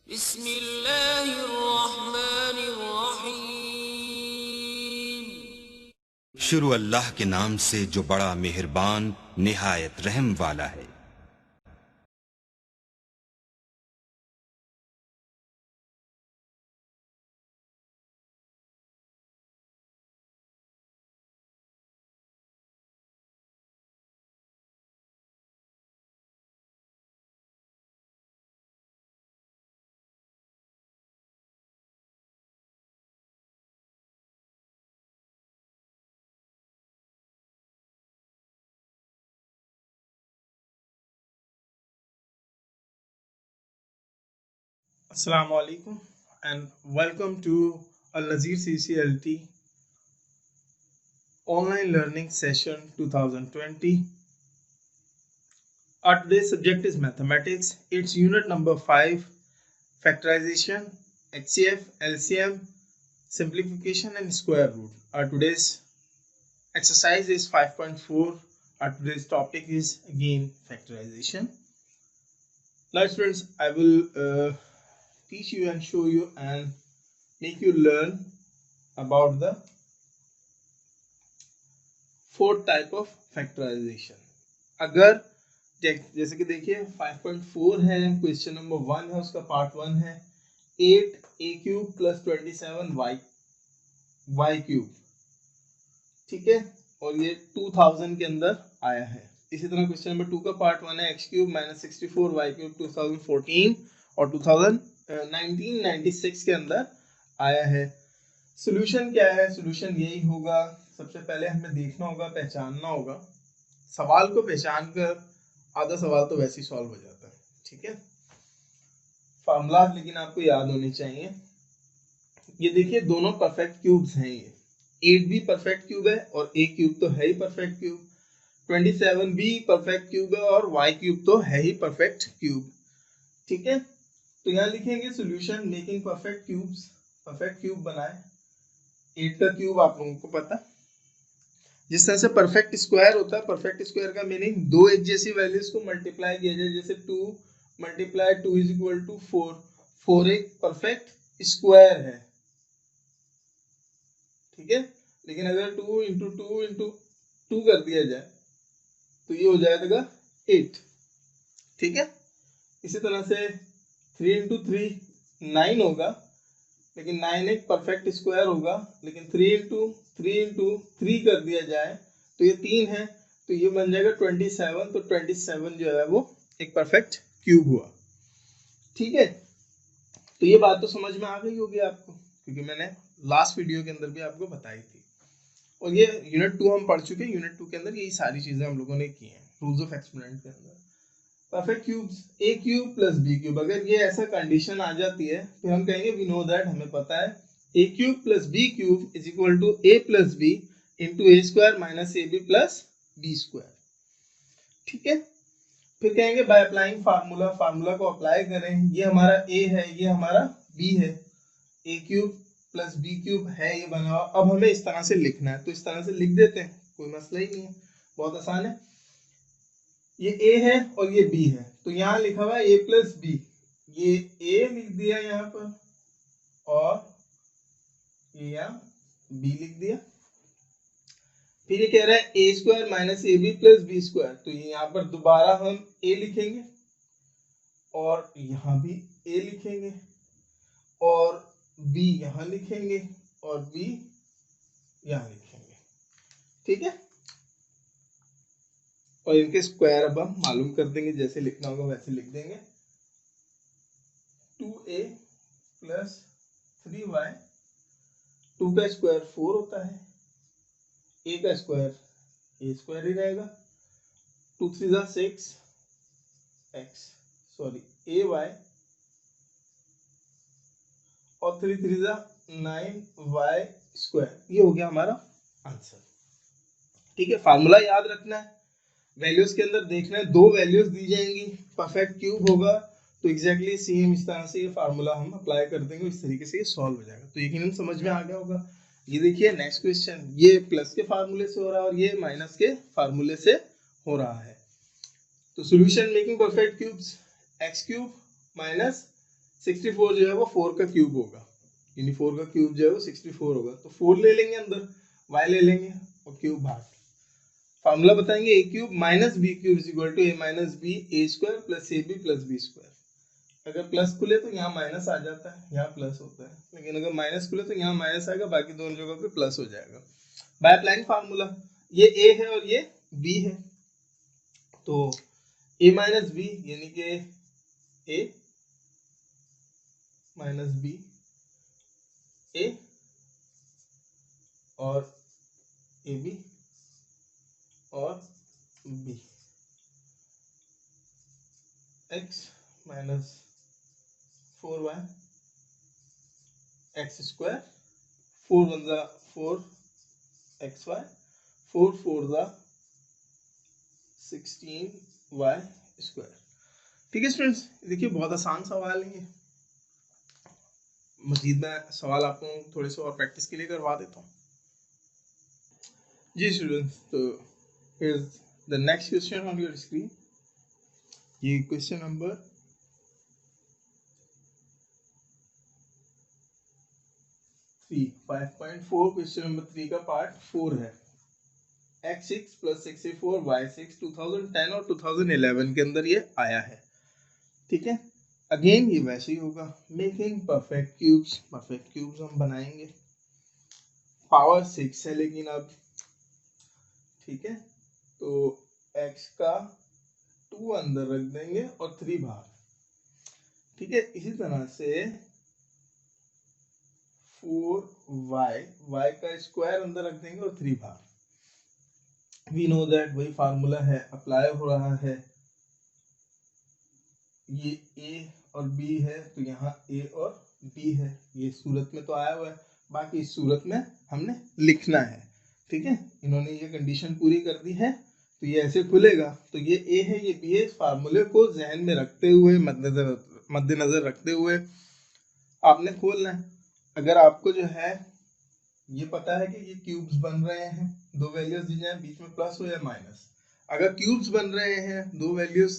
बिस्मिल्लाहिर्रहमानिर्रहीम। शुरू अल्लाह के नाम से जो बड़ा मेहरबान निहायत रहम वाला है। Assalamu alaikum and welcome to Al Nazir CCLT online learning session 2020. Our today's subject is mathematics. It's unit number 5, factorization, HCF, LCM, simplification and square root. Our today's exercise is 5.4. Our today's topic is again factorization. Now students, I will teach you and show you and make you learn about the fourth type of factorisation. अगर जैसे कि देखिए 5.4 है, question number 1 है, उसका part 1 है 8a³ + 27y cube, ठीक है, और ये 2000 के अंदर आया है। इसी तरह क्वेश्चन नंबर 2 का पार्ट 1 है x³ - 64y³ 2014 और 1996 के अंदर आया है। सॉल्यूशन क्या है? सॉल्यूशन यही होगा, सबसे पहले हमें देखना होगा, पहचानना होगा। सवाल को पहचान कर आधा सवाल तो वैसे ही सॉल्व हो जाता है, ठीक है। फार्मूला लेकिन आपको याद होने चाहिए। ये देखिए दोनों परफेक्ट क्यूब्स हैं, ये 8 भी परफेक्ट क्यूब है और a क्यूब तो है ही परफेक्ट क्यूब, 27 भी परफेक्ट क्यूब है और y क्यूब तो है ही परफेक्ट क्यूब, ठीक है। तो यहाँ लिखेंगे solution making perfect cubes, perfect cube बनाए। 8 का क्यूब आप लोगों को पता, जिस तरह से परफेक्ट स्क्वायर होता है, परफेक्ट स्क्वायर का मीनिंग दो एक जैसी वैल्यूज को मल्टीप्लाई किया जाए, जैसे 2 × 2 = 4। 4 एक परफेक्ट स्क्वायर है, ठीक है। लेकिन अगर 2 × 2 × 2 कर दिया जाए तो ये हो जाएगा 8, ठीक है। इसी तरह से 3 × 3 9 होगा, लेकिन 9 एक परफेक्ट स्क्वायर होगा, लेकिन 3 × 3 कर दिया जाए तो ये 3 है, तो ये बन जाएगा 27। तो 27 जो है वो एक परफेक्ट क्यूब हुआ, ठीक है। तो ये बात तो समझ में आ गई होगी आपको, क्योंकि मैंने लास्ट वीडियो के अंदर भी आपको बताई थी। और ये यूनिट 2 हम पढ़ चुके हैं। यूनिट 2 के अंदर यही सारी चीजें हम लोगों ने की हैं रूल्स ऑफ एक्सपेरिमेंट के अंदर। परफेक्ट क्यूब्स a³ + b³, अगर ये ऐसा कंडीशन आ जाती है फिर हम कहेंगे वी नो दैट, हमें पता है a³ + b³ = a + b × a² - ab + b², ठीक है। फिर कहेंगे बाय अप्लाइंग फार्मूला, फार्मूला को अप्लाई करें। ये हमारा a है, ये हमारा b है, a³ + b³ है ये बना हुआ। अब हमें इस तरह से लिखना है, तो इस तरह से लिख देते हैं, कोई मसला ही नहीं है, बहुत आसान है। ये a है और ये b है, तो यहाँ लिखा हुआ है a + b, ये a लिख दिया यहाँ पर और ये यहाँ b लिख दिया। फिर ये कह रहा है a² - ab + b², तो यहाँ पर दोबारा हम a लिखेंगे और यहाँ भी a लिखेंगे और b यहाँ लिखेंगे और b यहाँ लिखेंगे, ठीक है। और इनके स्क्वायर अब हम मालूम कर देंगे, जैसे लिखना होगा वैसे लिख देंगे। 2a + 3y, 2 का स्क्वायर 4 होता है, a का स्क्वायर a² ही रहेगा, 2 × 3 = 6 x, सॉरी ay, और 3 × 3 = 9y²। ये हो गया हमारा आंसर, ठीक है। फार्मूला याद रखना है, वैल्यूज के अंदर देखना है, दो वैल्यूज दी जाएंगी, परफेक्ट क्यूब होगा तो एग्जैक्टली सेम इस तरह से ये फार्मूला हम अप्लाई कर देंगे, इस तरीके से ये सॉल्व हो जाएगा। तो यकीनन समझ में आ गया होगा। ये देखिए नेक्स्ट क्वेश्चन, ये प्लस के फार्मूले से हो रहा है और ये माइनस के फार्मूले से हो रहा है। तो solution making perfect cubes x³ - 64 जो है वो 4 का क्यूब होगा, यानी 4 का क्यूब जो है वो 64 होगा। तो 4 ले लेंगे अंदर, y ले लेंगे और क्यूब बाहर। फार्मूला बताएंगे a cube minus B cube is equal to a minus B A square plus A B plus B square. अगर प्लस खुले तो यहाँ माइनस आ जाता है, यहाँ प्लस होता है, लेकिन अगर माइनस खुले तो यहाँ माइनस आएगा, बाकी दोनों जगह पे प्लस हो जाएगा। बाय अप्लाइंग फार्मूला, ये a है और ये b है, तो a माइनस बी यानी कि a माइनस बी a और ए बी और b, x minus 4y x square, 4 1 जा 4 xy, 4 4 जा 16y स्क्वायर। ठीक है स्टूडेंट्स, देखिए बहुत आसान सवाल है ये। मजीद मैं सवाल आपको थोड़े से और प्रैक्टिस के लिए करवा देता हूँ। जी स्टूडेंट्स, तो here's the next question on your screen। ये क्वेश्चन नंबर 5.4 क्वेश्चन नंबर 3 का पार्ट 4 है। x6 प्लस 64 y6 2010 और 2011 के अंदर ये आया है। ठीक है, अगेन ये वैसे ही होगा, making perfect cubes. Perfect cubes हम बनाएंगे, पावर 6 है लेकिन अब, ठीक है, तो x का 2 अंदर रख देंगे और 3 बाहर। ठीक है, इसी तरह से 4y का स्क्वायर अंदर रख देंगे और 3 बाहर। वी नो दैट वही फार्मूला है, अप्लाई हो रहा है। ये a और b है, तो यहाँ a और b है, ये सूरत में तो आया हुआ है, बाकी इस सूरत में हमने लिखना है। ठीक है, इन्होंने ये कंडीशन पूरी कर दी है, तो ये ऐसे खुलेगा, तो ये a है ये b है। इस फार्मूले को जहन में रखते हुए, मद्देनजर रखते हुए आपने खोलना है। अगर आपको जो है ये पता है कि ये क्यूब्स बन रहे हैं, दो वैल्यूज दी जाए, बीच में प्लस हो या माइनस। अगर क्यूब्स बन रहे हैं दो वैल्यूज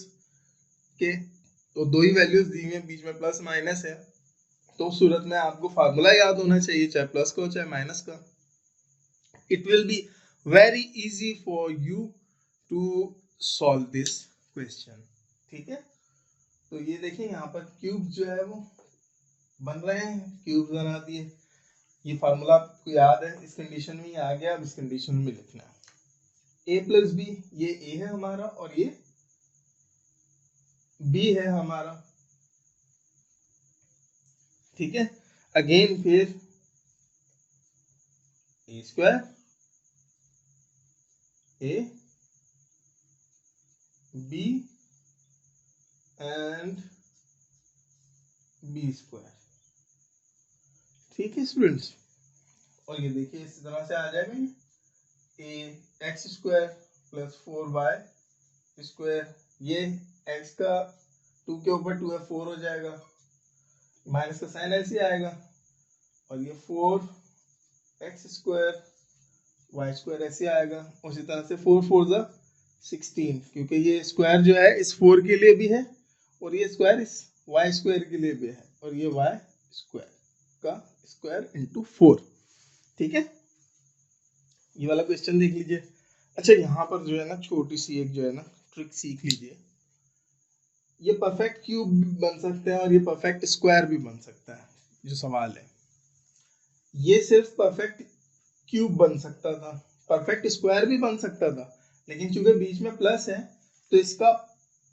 के, तो दो ही वैल्यूज दी हैं, बीच में प्लस माइनस है, तो सूरत में आपको फार्मूला याद होना चाहिए, चाहे प्लस का हो चाहे माइनस का। It will be very easy for you to solve this question. ठीक है, तो ये देखिए यहाँ पर क्यूब जो है वो बन रहे हैं, क्यूब बना दिए। ये फार्मूला आपको याद है, इस कंडीशन में ये आ गया, अब इस कंडीशन में लिखना है a प्लस बी, ये a है हमारा और ये b है हमारा। ठीक है, अगेन फिर a square a b and b square. ठीक है स्टूडेंट्स, और ये देखिए इस तरह से आ जाएगा, a x square plus 4y square, ये x का 2 के ऊपर 2 है 4 हो जाएगा, माइनस का साइन ऐसे आएगा, और ये 4x स्क्वायर y स्क्वायर ऐसे आएगा। उसी तरह से 4 4 जा 16, क्योंकि ये स्क्वायर जो है इस 4 के लिए भी है और ये स्क्वायर इस y स्क्वायर के लिए भी है, और ये y स्क्वायर का स्क्वायर इंटू 4। ठीक है, ये वाला क्वेश्चन देख लीजिए। अच्छा, यहाँ पर जो है ना छोटी सी एक जो है ना ट्रिक सीख लीजिए। ये परफेक्ट क्यूब भी बन सकता है और ये परफेक्ट स्क्वायर भी बन सकता है। जो सवाल है, ये सिर्फ परफेक्ट क्यूब बन सकता था, परफेक्ट स्क्वायर भी बन सकता था, लेकिन चूंकि बीच में प्लस है तो इसका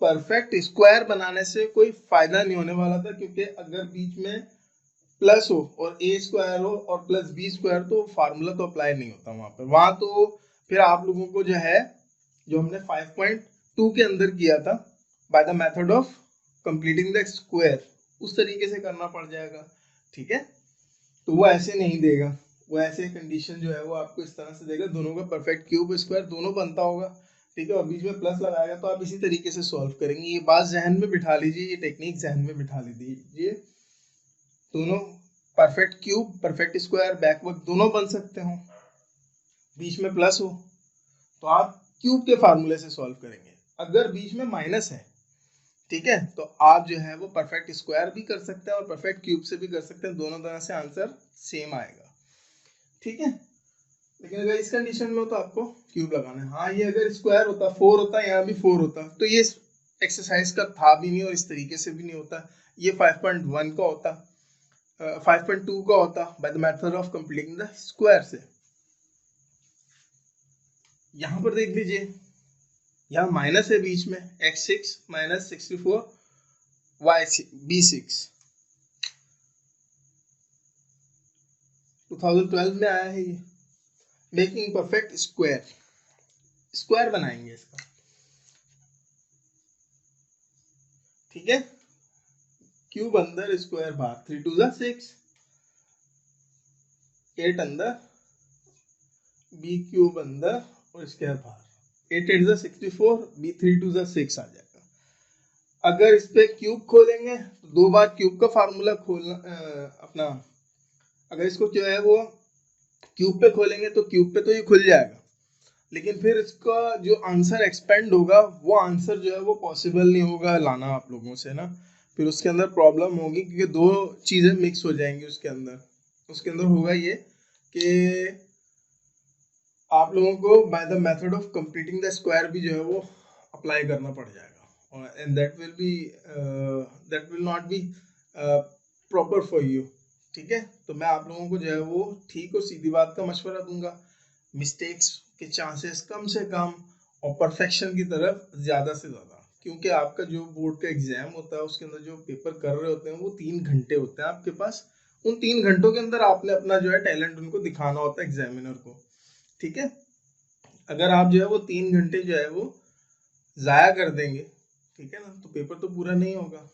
परफेक्ट स्क्वायर बनाने से कोई फायदा नहीं होने वाला था, क्योंकि अगर बीच में प्लस हो और a स्क्वायर हो और प्लस b स्क्वायर, तो फार्मूला तो अप्लाई नहीं होता वहां पर। वहां तो फिर आप लोगों को जो है, जो हमने 5.2 के अंदर किया था, by the method of completing the square, उस तरीके से करना पड़ जाएगा। ठीक है, तो वो ऐसे नहीं देगा, वो ऐसे कंडीशन जो है वो आपको इस तरह से देगा, दोनों का परफेक्ट क्यूब स्क्वायर दोनों बनता होगा। ठीक है, और बीच में प्लस लगाएगा, तो आप इसी तरीके से सॉल्व करेंगे। ये बात जहन में बिठा लीजिए, ये टेक्निक जहन में बिठा लीजिए। दोनों perfect cube perfect square backward दोनों बन सकते हो, बीच में प्लस हो तो आप क्यूब के फार्मूले से सॉल्व करेंगे। अगर बीच में माइनस है, ठीक है, तो आप जो है वो परफेक्ट स्क्वायर भी कर सकते हैं और परफेक्ट क्यूब से भी कर सकते हैं, दोनों तरह से आंसर सेम आएगा। ठीक है, लेकिन अगर इस कंडीशन में हो तो आपको क्यूब लगाना है। हाँ, ये अगर स्क्वायर होता 4 होता, यहाँ भी 4 होता, तो ये एक्सरसाइज का था भी नहीं और इस तरीके से भी नहीं होता, ये 5.1 का होता, 5.2 का होता by the method of completing the square से। यहाँ पर देख लीजिए, यहाँ माइनस है बीच में, x6 माइनस 64 b6 2012 में आया है ये। मेकिंग परफेक्ट स्क्वायर, स्क्वायर बनाएंगे इसका। ठीक है, क्यूब अंदर स्क्वायर बाहर, 3 2 6, 8 अंदर, b क्यूब अंदर और स्क्वायर बाहर, 8 8 64, b 3 2 6 आ जाएगा। अगर इस पे क्यूब खोलेंगे तो 2 बार क्यूब का फार्मूला खोलना अपना, अगर इसको जो है वो क्यूब पे खोलेंगे तो क्यूब पे तो ये खुल जाएगा, लेकिन फिर इसका जो आंसर एक्सपेंड होगा वो आंसर जो है वो पॉसिबल नहीं होगा लाना आप लोगों से ना, फिर उसके अंदर प्रॉब्लम होगी क्योंकि दो चीजें मिक्स हो जाएंगी उसके अंदर होगा ये कि आप लोगों को by the method of completing the square भी जो है वो अप्लाई करना पड़ जाएगा, और and that will not be proper for you. ठीक है, तो मैं आप लोगों को जो है वो ठीक और सीधी बात का मशवरा दूंगा, मिस्टेक्स के चांसेस कम से कम और परफेक्शन की तरफ ज़्यादा से ज़्यादा, क्योंकि आपका जो बोर्ड का एग्जाम होता है उसके अंदर जो पेपर कर रहे होते हैं वो 3 घंटे होते हैं आपके पास, उन 3 घंटों के अंदर आपने अपना जो है टैलेंट उनको दिखाना होता है एग्जामिनर को। ठीक है, अगर आप जो है वो 3 घंटे जो है वो ज़ाया कर देंगे, ठीक है ना, तो पेपर तो पूरा नहीं होगा।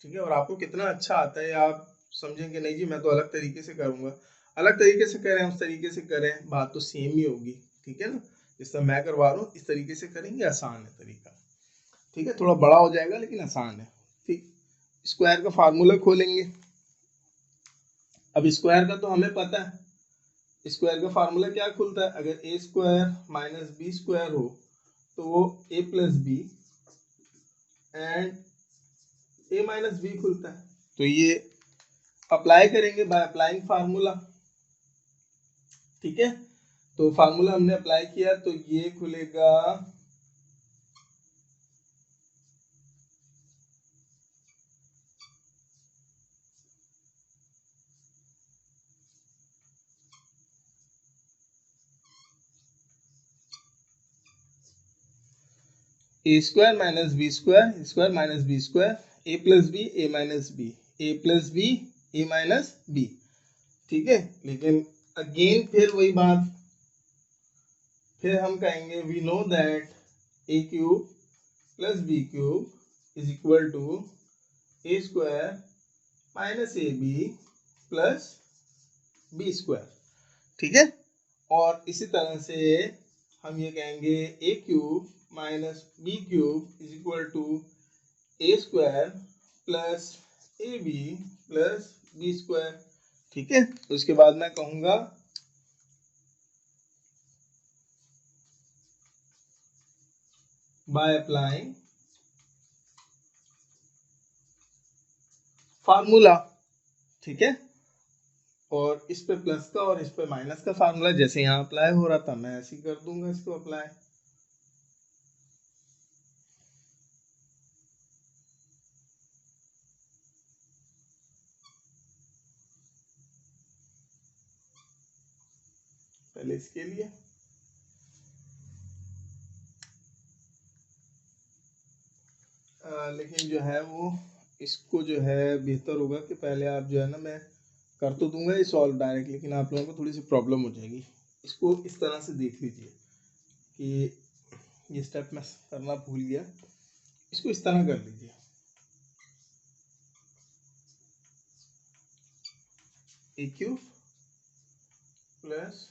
ठीक है, और आपको कितना अच्छा आता है आप समझेंगे नहीं जी मैं तो अलग तरीके से करूंगा, अलग तरीके से करें उस तरीके से करें, बात तो सेम ही होगी। ठीक है ना, जिस तरह मैं करवा रहा हूँ इस तरीके से करेंगे, आसान है तरीका। ठीक है, थोड़ा बड़ा हो जाएगा लेकिन आसान है। ठीक, स्क्वायर का फार्मूला खोलेंगे। अब स्क्वायर का तो हमें पता है, स्क्वायर का फार्मूला क्या खुलता है, अगर A square minus B square हो तो वो A plus B and A minus B खुलता है, तो ये अप्लाई करेंगे बाय अप्लाइंग फार्मूला। ठीक है, तो फार्मूला हमने अप्लाई किया तो ये खुलेगा A square minus B square, square minus B square, A plus B A minus B, A plus B A minus B. ठीक है, लेकिन अगेन फिर वही बात, फिर हम कहेंगे we know that A cube plus B cube is equal to A square minus A B plus B square. ठीक है, और इसी तरह से हम ये कहेंगे A cube minus B cube is equal to A square plus A B plus B square. ठीक है, उसके बाद मैं कहूंगा बाय अप्लाइंग फार्मूला। ठीक है, और इस पे प्लस का और इस पे माइनस का फार्मूला जैसे यहाँ अप्लाई हो रहा था मैं ऐसे ही कर दूंगा इसको अप्लाई। पहले इसके लिए लेकिन जो है वो इसको जो है बेहतर होगा कि पहले आप जो है ना, मैं कर तो दूंगा ये सॉल्व डायरेक्ट, लेकिन आप लोगों को थोड़ी सी प्रॉब्लम हो जाएगी। इसको इस तरह से देख लीजिए कि ये स्टेप मैं करना भूल गया, इसको इस तरह कर लीजिए, ए क्यूब प्लस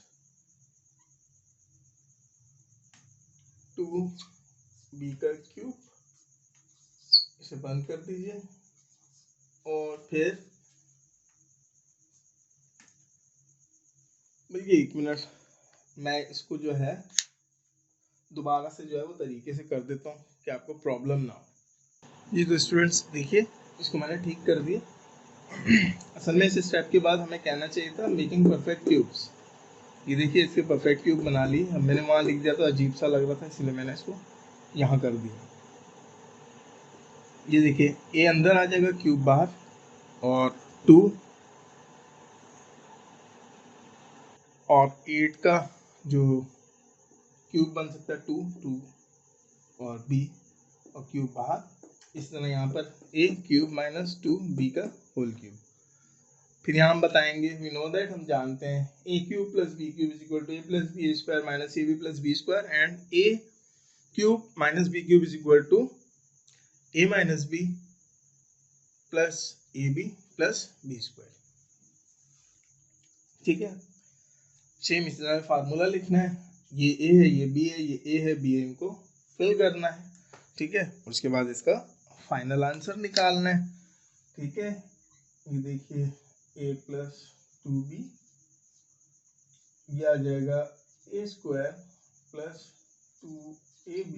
2b का क्यूब, इसे बंद कर दीजिए, और फिर देखिए 1 मिनट मैं इसको जो है दोबारा से जो है वो तरीके से कर देता हूँ कि आपको प्रॉब्लम ना हो। जी तो स्टूडेंट्स देखिए, इसको मैंने ठीक कर दिया। असल में इस स्टेप के बाद हमें कहना चाहिए था मेकिंग परफेक्ट क्यूब्स। ये देखिए इसके परफेक्ट क्यूब बना ली। अब मैंने वहाँ लिख दिया तो अजीब सा लग रहा था, इसलिए मैंने इसको यहाँ कर दिया। ये देखिए ए अंदर आ जाएगा, क्यूब बाहर, और 2 और 8 का जो क्यूब बन सकता है 2 और बी और क्यूब बाहर। इस तरह यहाँ पर ए क्यूब माइनस 2b का होल क्यूब। फिर यहाँ हम बताएंगे, वी नो दैट, हम जानते हैं A cube plus B cube is equal to A plus B square minus A B plus B square, and A cube minus B cube is equal to A minus B plus A B plus B square. ठीक है, same इस तरह formula लिखना है। ये ए है, ये B है, ये ए है, बी है, इनको फिल करना है। ठीक है, उसके बाद इसका फाइनल आंसर निकालना है। ठीक है, ये देखिए ए प्लस 2b, ये आ जाएगा ए स्क्वायर प्लस 2ab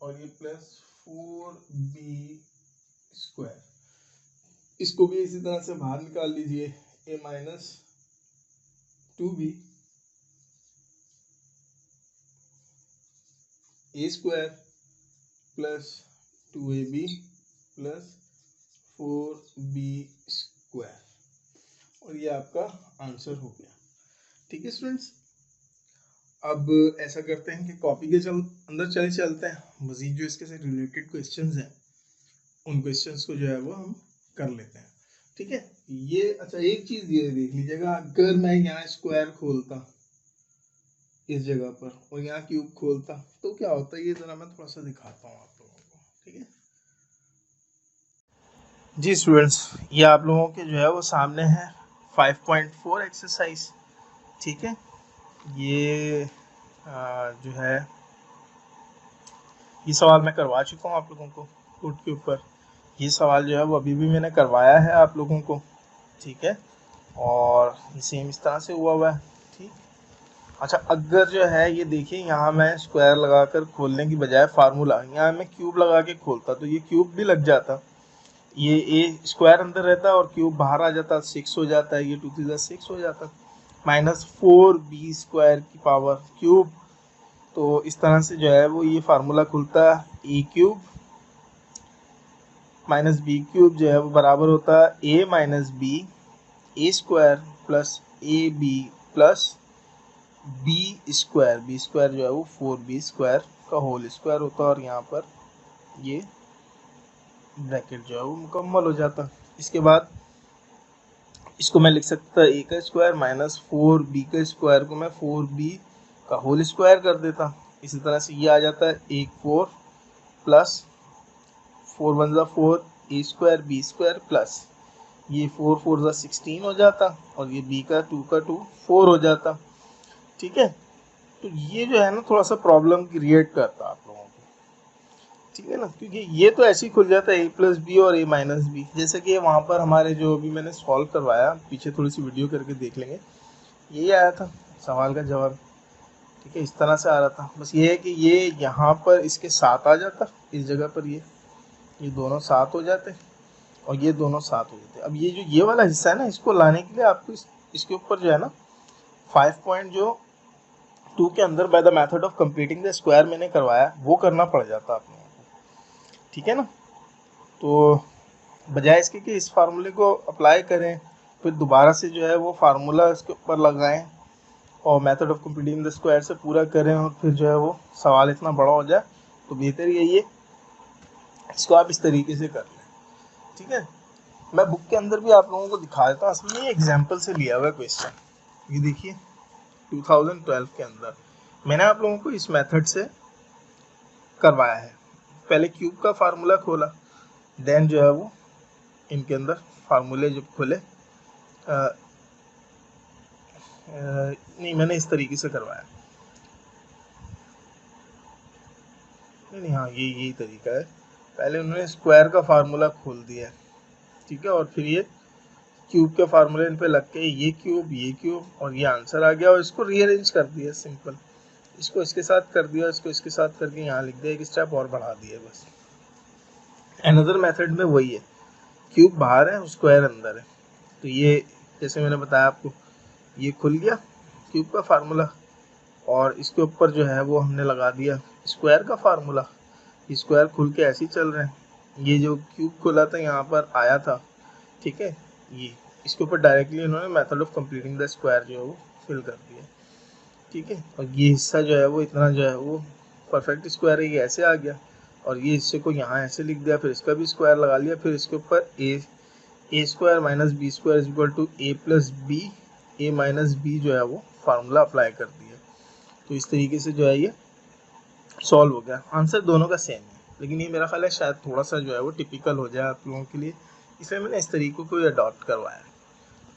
और ये प्लस 4b स्क्वायर। इसको भी इसी तरह से बाहर निकाल लीजिए, A minus 2b A square plus 2ab plus 4b square, और ये आपका आंसर हो गया। ठीक है स्टूडेंट्स, अब ऐसा करते हैं कि कॉपी के अंदर चले चलते हैं। मजीद जो इसके से रिलेटेड क्वेश्चंस हैं उन क्वेश्चंस को जो है वो हम कर लेते हैं। ठीक है, ये अच्छा एक चीज ये देख लीजिएगा, अगर मैं यहाँ स्क्वायर खोलता इस जगह पर और यहाँ क्यूब खोलता तो क्या होता है, ये जरा मैं थोड़ा सा दिखाता हूँ आप लोगों को। ठीक है जी स्टूडेंट्स, ये आप लोगों के जो है वो सामने है 5.4 एक्सरसाइज। ठीक है, ये जो है ये सवाल मैं करवा चुका हूँ आप लोगों को कोड के ऊपर। ये सवाल जो है वो अभी भी मैंने करवाया है आप लोगों को। ठीक है, और सेम इस तरह से हुआ है। ठीक, अच्छा अगर जो है ये देखिए यहाँ मैं स्क्वायर लगाकर खोलने की बजाय फार्मूला यहाँ मैं क्यूब लगा के खोलता तो ये क्यूब भी लग जाता, ये ए स्क्वायर अंदर रहता और क्यूब बाहर आ जाता, 6 हो जाता है, ये 2 3 6 हो जाता, माइनस 4b स्क्वायर की पावर क्यूब। तो इस तरह से जो है वो ये फार्मूला खुलता है, A cube minus B cube जो है वो बराबर होता है A minus B A square plus A B plus B square जो है वो 4b स्क्वायर का होल स्क्वायर होता है, और यहाँ पर ये ब्रैकेट जो है वो मुकम्मल हो जाता। इसके बाद इसको मैं लिख सकता ए का स्क्वायर माइनस 4b का स्क्वायर को मैं 4b का होल स्क्वायर कर देता। इसी तरह से ये आ जाता है ए 4 प्लस 4 1 4 ए स्क्वायर बी स्क्वायर प्लस ये 4 4 16 हो जाता, और ये b का 2 4 हो जाता। ठीक है, तो ये जो है ना थोड़ा सा प्रॉब्लम क्रिएट करता आप लोगों को। ठीक है ना, क्योंकि ये तो ऐसे ही खुल जाता है ए प्लस बी और ए माइनस बी, जैसे कि वहाँ पर हमारे जो अभी मैंने सॉल्व करवाया, पीछे थोड़ी सी वीडियो करके देख लेंगे, यही आया था सवाल का जवाब। ठीक है, इस तरह से आ रहा था, बस ये है कि ये यहाँ पर इसके साथ आ जाता, इस जगह पर ये दोनों साथ हो जाते और ये दोनों साथ हो जाते। अब ये जो ये वाला हिस्सा है ना, इसको लाने के लिए आपको इसके ऊपर जो है ना 5.2 के अंदर by the method of completing the square मैंने करवाया, वो करना पड़ जाता आप लोगों को। ठीक है ना, तो बजाय इसके कि इस फार्मूले को अप्लाई करें फिर दोबारा से जो है वो फार्मूला इसके ऊपर लगाएं और method of completing the square से पूरा करें और फिर जो है वो सवाल इतना बड़ा हो जाए, तो बेहतर यही है इसको आप इस तरीके से कर लें। ठीक है, मैं बुक के अंदर भी आप लोगों को दिखा देता हूँ, असल में ये एग्जाम्पल से लिया हुआ है क्वेश्चन। ये देखिए 2012 के अंदर मैंने आप लोगों को इस मेथड से करवाया है। पहले क्यूब का फार्मूला खोला, देन जो है वो इनके अंदर फार्मूले जब खोले नहीं मैंने इस तरीके से करवाया, नहीं हाँ यही तरीका है। पहले उन्होंने स्क्वायर का फार्मूला खोल दिया, ठीक है, और फिर ये क्यूब के फार्मूले इन पे लग के ये क्यूब और ये आंसर आ गया, और इसको रीअरेंज कर दिया सिंपल, इसको इसके साथ कर दिया, इसको इसके साथ करके यहाँ लिख दिया, एक स्टेप और बढ़ा दिया बस। अनदर मेथड में वही है, क्यूब बाहर है स्क्वायर अंदर है। तो ये जैसे मैंने बताया आपको, ये खुल गया क्यूब का फार्मूला और इसके ऊपर जो है वो हमने लगा दिया स्क्वायर का फार्मूला। स्क्वायर खुल के ऐसे ही चल रहे हैं, ये जो क्यूब खुला था यहाँ पर आया था, ठीक है, ये इसके ऊपर डायरेक्टली इन्होंने method of completing the square जो है वो फिल कर दिया, ठीक है। और ये हिस्सा जो है वो इतना जो है वो परफेक्ट स्क्वायर है, ये ऐसे आ गया और ये हिस्से को यहाँ ऐसे लिख दिया, फिर इसका भी स्क्वायर लगा लिया, फिर इसके ऊपर A square minus B square is equal to A plus B, A minus B जो है वो फार्मूला अप्लाई कर दिया। तो इस तरीके से जो है ये सॉल्व हो गया। आंसर दोनों का सेम है, लेकिन ये मेरा ख्याल है शायद थोड़ा सा जो है वो टिपिकल हो जाए आप लोगों के लिए, इसलिए मैंने इस तरीके को अडॉप्ट करवाया,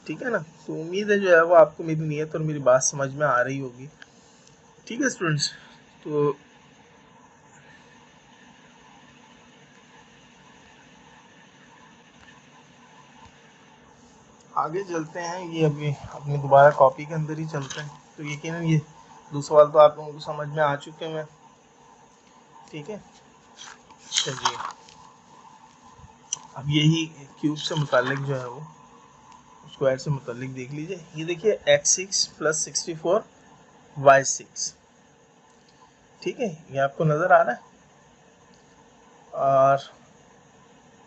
ठीक है ना। तो उम्मीद है जो है वो आपको मेरी नीयत और मेरी बात समझ में आ रही होगी, ठीक है स्टूडेंट्स। तो आगे चलते हैं, ये अभी अपनी दोबारा कॉपी के अंदर ही चलते हैं। तो यकीनन ये दो सवाल तो आप लोगों को समझ में आ चुके हैं, ठीक है। चलिए अब यही क्यूब से मुतालिक जो है वो स्क्वायर से मुतालिक देख लीजिए। ये देखिए x6 प्लस 64 y6, ठीक है, ये आपको नज़र आ रहा है। और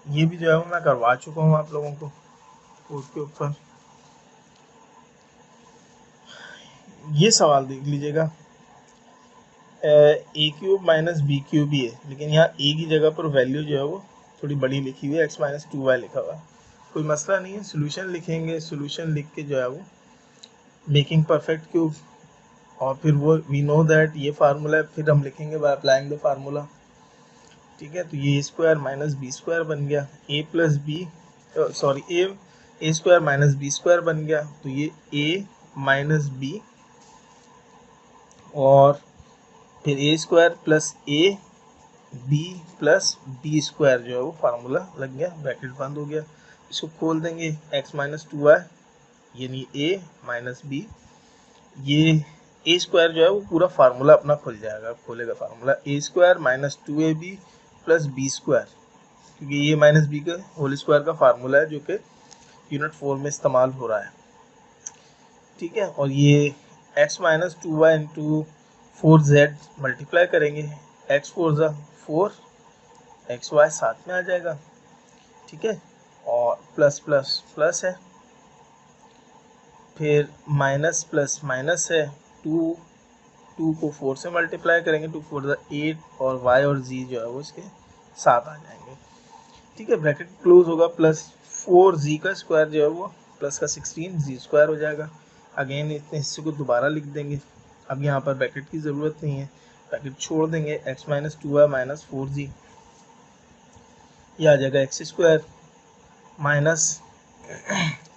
ये भी जो है वो मैं करवा चुका हूँ आप लोगों को कोड के ऊपर। ये सवाल देख लीजिएगा, ए क्यूब माइनस बी क्यूब ही है, लेकिन यहाँ ए की जगह पर वैल्यू जो है वो थोड़ी बड़ी लिखी हुई है, x माइनस 2y लिखा हुआ है। कोई मसला नहीं है, सोल्यूशन लिखेंगे, सोल्यूशन लिख के जो है वो मेकिंग परफेक्ट क्यूब, और फिर वो वी नो दैट ये फार्मूला है, फिर हम लिखेंगे बाय अप्लाइंग द फार्मूला, ठीक है। तो ये स्क्वायर माइनस बी स्क्वायर बन गया, A plus B sorry A square minus B square बन गया। तो ये ए माइनस बी और फिर A square plus A B plus B square जो है वो फार्मूला लग गया, ब्रैकेट बंद हो गया। इसको खोल देंगे, x माइनस 2y यानी a माइनस बी, ये ए स्क्वायर जो है वो पूरा फार्मूला अपना खुल जाएगा, खोलेगा formula A square minus 2ab plus B square, क्योंकि ये माइनस बी का होल स्क्वायर का फार्मूला है जो कि यूनिट 4 में इस्तेमाल हो रहा है, ठीक है। और ये x minus 2y into 4z multiply करेंगे, x 4 ज़ा 4, एक्स वाई साथ में आ जाएगा, ठीक है। और प्लस प्लस प्लस है, फिर माइनस प्लस माइनस है, 2 को 4 से मल्टीप्लाई करेंगे, 2 4 8 और y और z जो है वो इसके साथ आ जाएंगे, ठीक है। ब्रैकेट क्लोज होगा, प्लस 4z का स्क्वायर जो है वो प्लस का 16 z स्क्वायर हो जाएगा। अगेन इतने हिस्से को दोबारा लिख देंगे, अब यहाँ पर ब्रैकेट की ज़रूरत नहीं है, ब्रैकेट छोड़ देंगे, x minus 2y minus 4z, ये आ जाएगा x square minus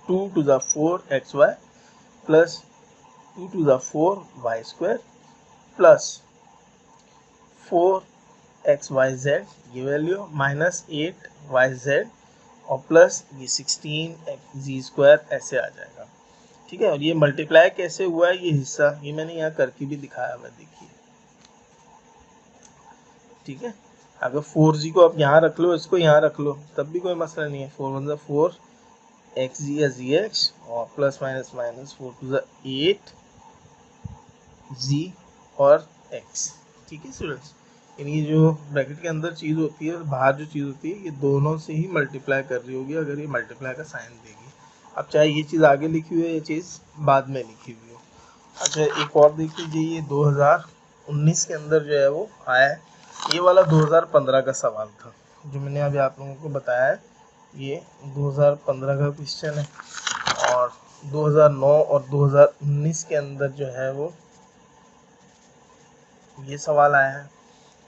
2 to the 4 x y plus 2 to the 4 y square plus 4 x y z, ये वैल्यू माइनस 8 वाई जेड और प्लस ये 16 एक्स जी स्क्वायर ऐसे आ जाएगा, ठीक है। और ये मल्टीप्लाई कैसे हुआ है, ये हिस्सा ये मैंने यहाँ करके भी दिखाया हुआ, देखिए, ठीक है। अगर 4g को आप यहाँ रख लो, इसको यहाँ रख लो, तब भी कोई मसला नहीं है। 4 1 4 एक्स जी या जी एक्स और प्लस माइनस माइनस 4 2 8 जी और एक्स, ठीक है स्टूडेंट्स। यानी जो ब्रैकेट के अंदर चीज़ होती है और बाहर जो चीज़ होती है, ये दोनों से ही मल्टीप्लाई कर रही होगी अगर ये मल्टीप्लाई का साइन देगी। अब चाहे ये चीज़ आगे लिखी हुई है, ये चीज़ बाद में लिखी हुई हो। अच्छा एक और देख लीजिए, ये 2019 के अंदर जो है वो आया है, ये वाला 2015 का सवाल था जो मैंने अभी आप लोगों को बताया है, ये 2015 का क्वेश्चन है। और 2009 और 2019 के अंदर जो है वो ये सवाल आया है,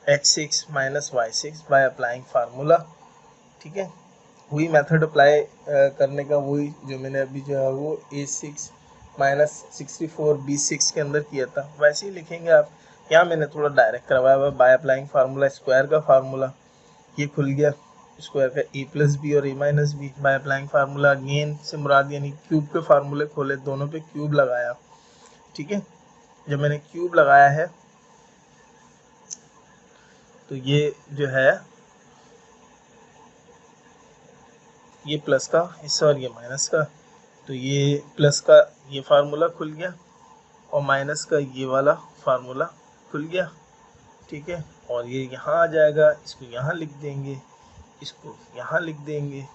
x6 minus y6 bye applying formula, ठीक है। वही मेथड अप्लाई करने का, वही जो मैंने अभी जो है वो a6 माइनस 64 b6 के अंदर किया था, वैसे ही लिखेंगे आप। यहाँ मैंने थोड़ा डायरेक्ट करवाया हुआ बाय अप्लाइंग फार्मूला, स्क्वायर का फार्मूला ये खुल गया, स्क्वायर का a प्लस बी और a minus b, by applying formula again से मुराद यानी क्यूब के फार्मूले खोले, दोनों पे क्यूब लगाया, ठीक है। जब मैंने क्यूब लगाया है तो ये जो है ये प्लस का हिस्सा और ये माइनस का, तो ये प्लस का ये फार्मूला खुल गया और माइनस का ये वाला फार्मूला खुल गया, ठीक है। और ये यहाँ आ जाएगा, इसको यहाँ लिख देंगे, इसको यहाँ लिख देंगे,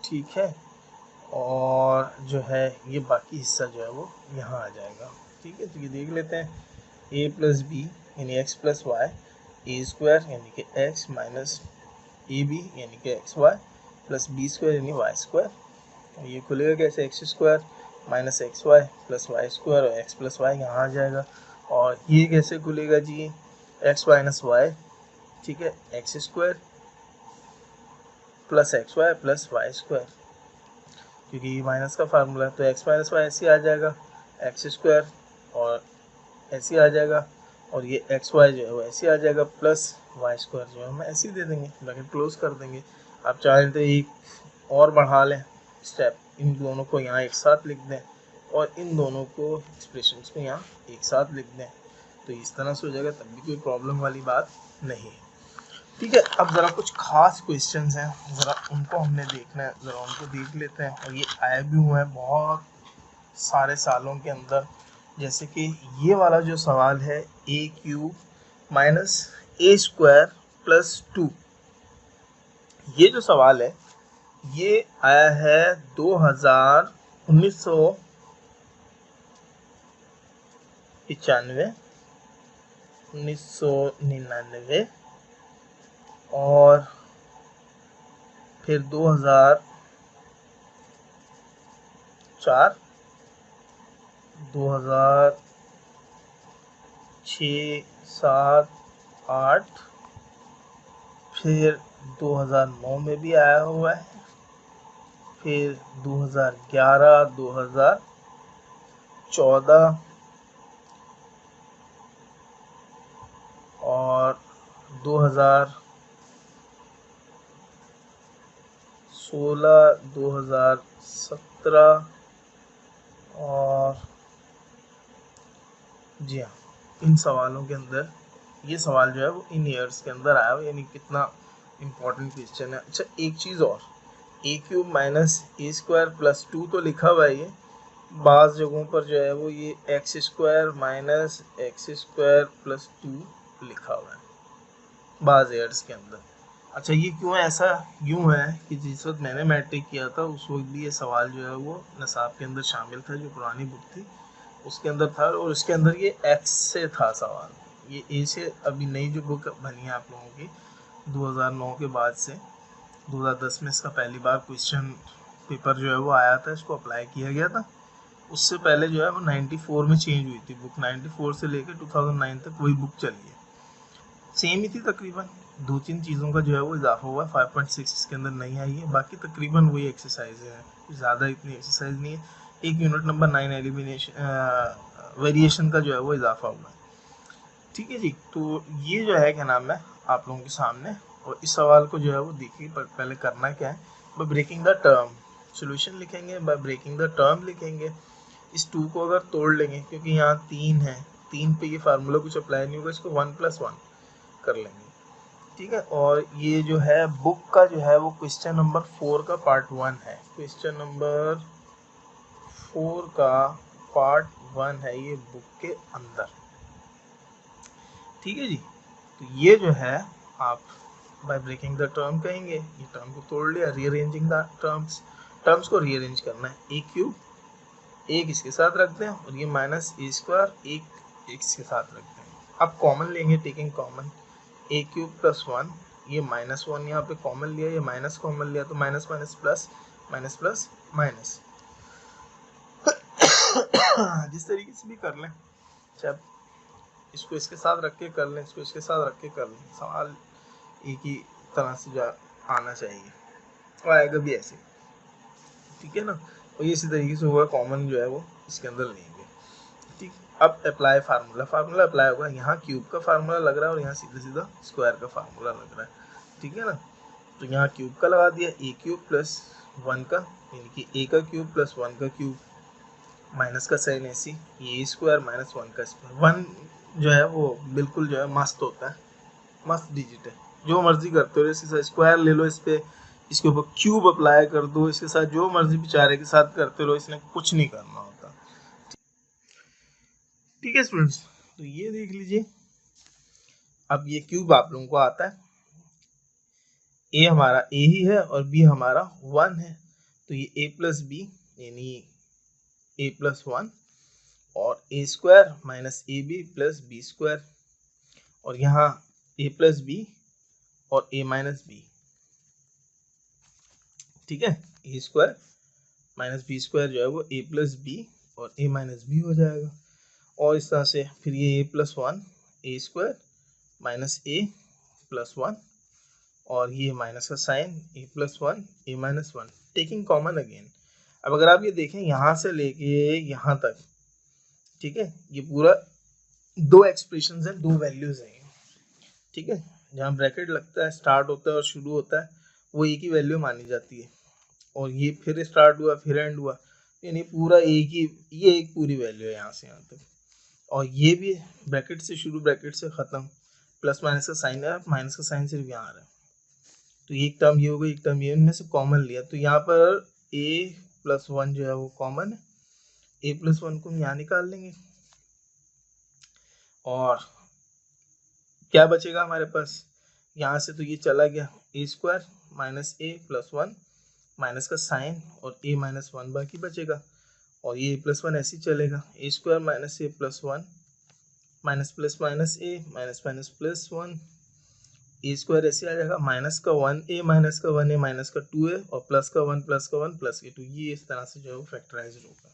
ठीक है। और जो है ये बाकी हिस्सा जो है वो यहाँ आ जाएगा, ठीक है। तो ये देख लेते हैं, a प्लस बी यानी x plus y, a square यानी कि x माइनस ए बी यानी कि x y plus B square यानी वाई स्क्वायर। और ये खुलेगा कैसे, x square minus x y plus y square और एक्स प्लस वाई यहाँ आ जाएगा। और ये कैसे खुलेगा जी, एक्स माइनस वाई, ठीक है, x square plus x y plus y square, क्योंकि ये माइनस का फार्मूला है तो एक्स माइनस वाई ऐसे आ जाएगा, एक्स स्क्वायर और ऐसे आ जाएगा, और ये एक्स वाई जो है वो ऐसे आ जाएगा, प्लस वाई स्क्वायर जो है हम ऐसे ही दे देंगे, ब्रैकेट क्लोज कर देंगे। आप चाहें तो एक और बढ़ा लें स्टेप, इन दोनों को यहाँ एक साथ लिख दें और इन दोनों को एक्सप्रेशंस को यहाँ एक साथ लिख दें, तो इस तरह से हो जाएगा, तब भी कोई प्रॉब्लम वाली बात नहीं है, ठीक है। अब ज़रा कुछ खास क्वेश्चंस हैं, ज़रा उनको हमने देखना है, ज़रा उनको देख लेते हैं। और ये आए भी हुए हैं बहुत सारे सालों के अंदर, जैसे कि ये वाला जो सवाल है A cube minus A square plus 2, ये जो सवाल है ये आया है 1995, 1999 और फिर 2004, 2006, 7, 8, फिर 2009 में भी आया हुआ है, फिर 2011, 2014 और 2016, 2017 और जी हाँ, इन सवालों के अंदर ये सवाल जो है वो इन ईयर्स के अंदर आया हुआ, यानी कितना इम्पोर्टेंट क्वेश्चन है। अच्छा एक चीज़ और, ए क्यूब माइनस ए स्क्वायर प्लस 2 तो लिखा हुआ है, ये बाज़ जगहों पर जो है वो ये x square minus x square plus 2 लिखा हुआ है बाज़ ईयर्स के अंदर। अच्छा ये क्यों ऐसा यूँ है कि जिस वक्त मैंने मैट्रिक किया था उस वक्त भी ये सवाल जो है वो निसाब के अंदर शामिल था, जो पुरानी बुक थी उसके अंदर था, और उसके अंदर ये एक्स से था सवाल, ये ए से अभी नई जो बुक बनी है आप लोगों की 2009 के बाद से 2010 में इसका पहली बार क्वेश्चन पेपर जो है वो आया था, इसको अप्लाई किया गया था। उससे पहले जो है वो 94 में चेंज हुई थी बुक, 94 से लेकर 2009 तक वही बुक चली है, सेम ही थी तकरीबन, 2-3 चीज़ों का जो है वो इजाफा हुआ, 5.6 इसके अंदर नहीं आई है, बाकी तकरीबन वही एक्सरसाइज है, ज़्यादा इतनी एक्सरसाइज नहीं है। एक यूनिट नंबर 9 एलिमिनेशन वेरिएशन का जो है वो इजाफा हुआ है, ठीक है जी। तो ये जो है क्या नाम है आप लोगों के सामने, और इस सवाल को जो है वो देखिए, पहले करना क्या है, by breaking the term solution लिखेंगे, बाय ब्रेकिंग द टर्म लिखेंगे, इस 2 को अगर तोड़ लेंगे क्योंकि यहाँ 3 है, 3 पे ये फार्मूला कुछ अप्लाई नहीं होगा, इसको 1+1 कर लेंगे, ठीक है। और ये जो है बुक का जो है वो क्वेश्चन नंबर 4 का पार्ट 1 है, क्वेश्चन नंबर 4 का पार्ट 1 है ये बुक के अंदर, ठीक है जी। तो ये जो है आप बाय ब्रेकिंग द टर्म कहेंगे, ये टर्म को तोड़ लिया, रीअरेंजिंग द टर्म्स को रीअरेंज करना है, ए क्यूब एक इसके साथ रखते हैं और ये माइनस ए स्क्वायर एक इसके साथ रखते हैं। अब कॉमन लेंगे, टेकिंग कॉमन, ए क्यूब प्लस 1, ये -1 यहाँ पे कॉमन लिया, ये माइनस कॉमन लिया, तो minus minus plus, minus plus minus, जिस तरीके से भी कर लें, जब इसको इसके साथ रख के कर लें, इसको इसके साथ रख के कर लें, सवाल एक ही तरह से जो आना चाहिए और आएगा भी ऐसे, ठीक है ना। और ये इसी तरीके से होगा, कॉमन जो है वो इसके अंदर लेंगे, ठीक। अब अप्लाई फार्मूला अप्लाई होगा, यहाँ क्यूब का फार्मूला लग रहा है और यहाँ सीधा सीधा स्क्वायर का फार्मूला लग रहा है, ठीक है ना। तो यहाँ क्यूब का लगा दिया, ए क्यूब प्लस 1 का, यानी कि ए का क्यूब प्लस 1 का क्यूब, माइनस का साइन ऐसी, ये स्क्वायर माइनस 1 का स्क्वायर। 1 जो है वो बिल्कुल जो है मस्त होता है, मस्त डिजिट है, जो मर्जी करते हो, जैसे स्क्वायर ले लो इस पे इसके ऊपर क्यूब अप्लाई कर दो, इसके साथ जो मर्जी बेचारे के साथ करते रहो, इसने कुछ नहीं करना होता। ठीक है स्टूडेंट्स, तो ये देख लीजिए, अब ये क्यूब आप लोगों को आता है, ए हमारा ए ही है और बी हमारा 1 है, तो ये ए प्लस बी यानी ए प्लस 1 और A square minus A B plus B square, और यहाँ ए प्लस बी और ए माइनस बी। ठीक है, ए स्क्वायर माइनस बी स्क्वायर जो है वो ए प्लस बी और ए माइनस बी हो जाएगा, और इस तरह से फिर ये ए प्लस 1 ए स्क्वायर माइनस ए प्लस 1 और ये माइनस का साइन ए प्लस 1 ए माइनस 1, टेकिंग कॉमन अगेन। अब अगर आप ये देखें यहाँ से लेके यहाँ तक, ठीक है, ये पूरा दो एक्सप्रेशन हैं, दो वैल्यूज हैं, ठीक है, जहाँ ब्रैकेट लगता है, स्टार्ट होता है और शुरू होता है, वो एक ही वैल्यू मानी जाती है, और ये फिर स्टार्ट हुआ फिर एंड हुआ, यानी पूरा एक ही, ये एक पूरी वैल्यू है यहाँ से यहाँ तक, और ये भी ब्रैकेट से शुरू ब्रैकेट से ख़त्म, प्लस माइनस का साइन है, माइनस का साइन सिर्फ यहाँ आ रहा है, तो एक टर्म ये हो गई, एक टर्म ये, इनमें से कॉमन लिया, तो यहाँ पर ए प्लस 1 जो है वो कॉमन है, ए प्लस 1 को हम यहाँ निकाल लेंगे, और क्या बचेगा हमारे पास, यहाँ से तो ये चला गया, ए स्क्वायर माइनस ए प्लस 1 माइनस का साइन और ए माइनस 1 बाकी बचेगा, और ये प्लस 1 ऐसे ही चलेगा, ए स्क्वायर माइनस ए प्लस 1 माइनस प्लस माइनस ए माइनस माइनस प्लस 1, ए स्क्वायर ऐसे आ जाएगा, माइनस का 1 ए माइनस का 1 ए माइनस का 2 ए और प्लस का 1 प्लस का 1 प्लस के 2, ये इस तरह से जो है वो फैक्टराइज होगा।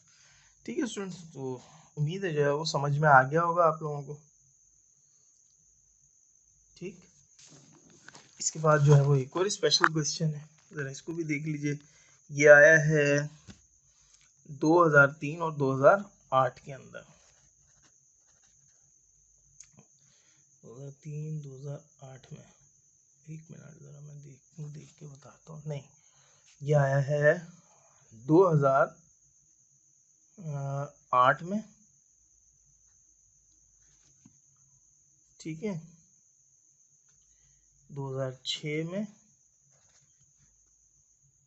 ठीक है स्टूडेंट्स, तो उम्मीद है जो है वो समझ में आ गया होगा आप लोगों को। ठीक, इसके बाद जो है वो एक और स्पेशल क्वेश्चन है, जरा इसको भी देख लीजिए। ये आया है 2003 और 2008 के अंदर, 2003 2008 में, एक मिनट जरा मैं देख के बताता हूँ, नहीं ये आया है 2008 में, ठीक है, 2006 में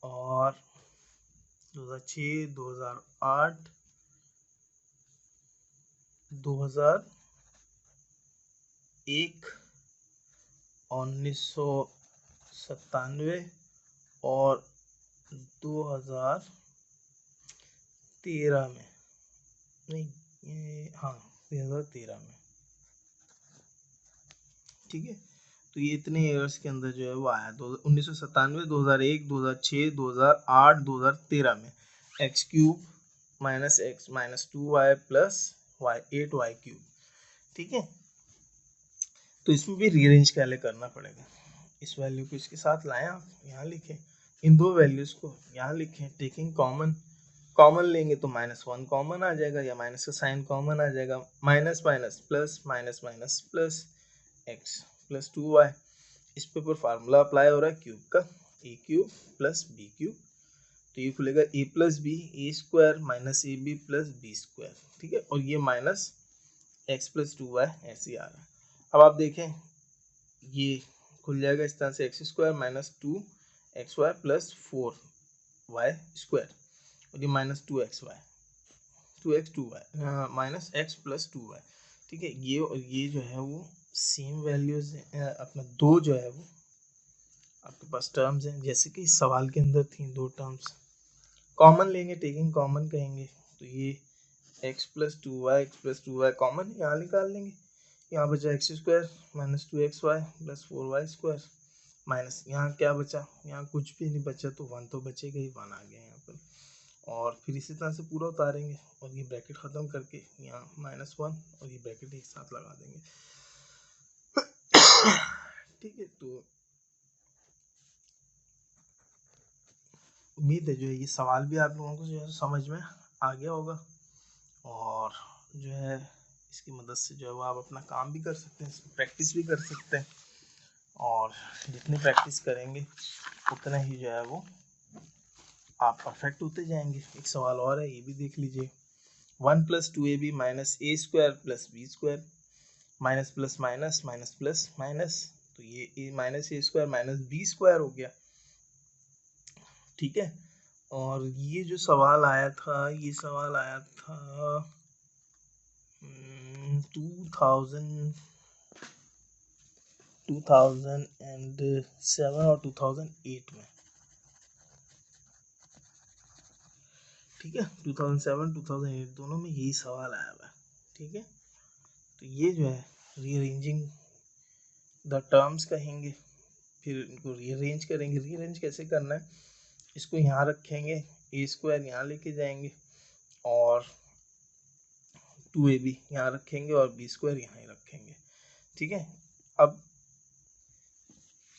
और 2006 2008 2001 1997 और 2013 में, नहीं हाँ 2013 में। ठीक है, तो ये इतने ईयर्स के अंदर जो है वो आया, 1997 2001 2006 2008 2013 में, x cube minus x minus 2y plus y 8y cube. ठीक है, तो इसमें भी रीअरेंज कैले करना पड़ेगा, इस वैल्यू को इसके साथ लाएं, आप यहाँ लिखें, इन दो वैल्यूज को यहाँ लिखें, टेकिंग कॉमन लेंगे तो -1 कॉमन आ जाएगा, या माइनस का साइन कॉमन आ जाएगा, minus minus plus minus minus plus x plus 2y, इस पे ऊपर फार्मूला अप्लाई हो रहा है क्यूब का, A cube plus B cube, तो ये खुलेगा A plus B A square minus A B plus B square. ठीक है, और ये माइनस एक्स प्लस 2y ऐसे ही आ रहा है। अब आप देखें ये खुल जाएगा इस तरह से, x square minus 2xy plus 4y square, और ये minus 2xy 2x 2y minus x plus 2y। ठीक है, ये और ये जो है वो सेम वैल्यूज अपना दो जो है वो आपके पास टर्म्स हैं, जैसे कि इस सवाल के अंदर थी दो टर्म्स, कॉमन लेंगे, टेकिंग कॉमन कहेंगे, तो ये x प्लस 2y कॉमन यहाँ निकाल लेंगे, यहाँ बचा x square minus 2xy plus 4y square, minus यहाँ क्या बचा, यहाँ कुछ भी नहीं बचा, तो 1 तो बचेगा ही, 1 आ गया यहाँ पर, और फिर इसी तरह से पूरा उतारेंगे, और ये ब्रैकेट ख़त्म करके यहाँ -1 और ये ब्रैकेट एक साथ लगा देंगे। ठीक है, तो उम्मीद है जो है ये सवाल भी आप लोगों को जो है समझ में आ गया होगा, और जो है इसकी मदद से जो है वो आप अपना काम भी कर सकते हैं, प्रैक्टिस भी कर सकते हैं, और जितनी प्रैक्टिस करेंगे उतना ही जो है वो आप परफेक्ट होते जाएंगे। एक सवाल और है, ये भी देख लीजिए, 1 + 2ab माइनस ए square plus B square, minus plus minus minus plus minus, तो ये A minus A square minus B square हो गया, ठीक है। और ये जो सवाल आया था, ये सवाल आया था 2007 और 2008 में, ठीक है। 2007 2008 दोनों में यही सवाल आया हुआ है, ठीक है। तो ये जो है रीअरेंजिंग द टर्म्स कहेंगे, फिर इनको रीअरेंज करेंगे। रीअरेंज कैसे करना है, इसको यहाँ रखेंगे, ए स्क्वायर यहाँ लेके जाएंगे और 2ab यहाँ रखेंगे और बी स्क्वायर यहाँ ही रखेंगे, ठीक है। अब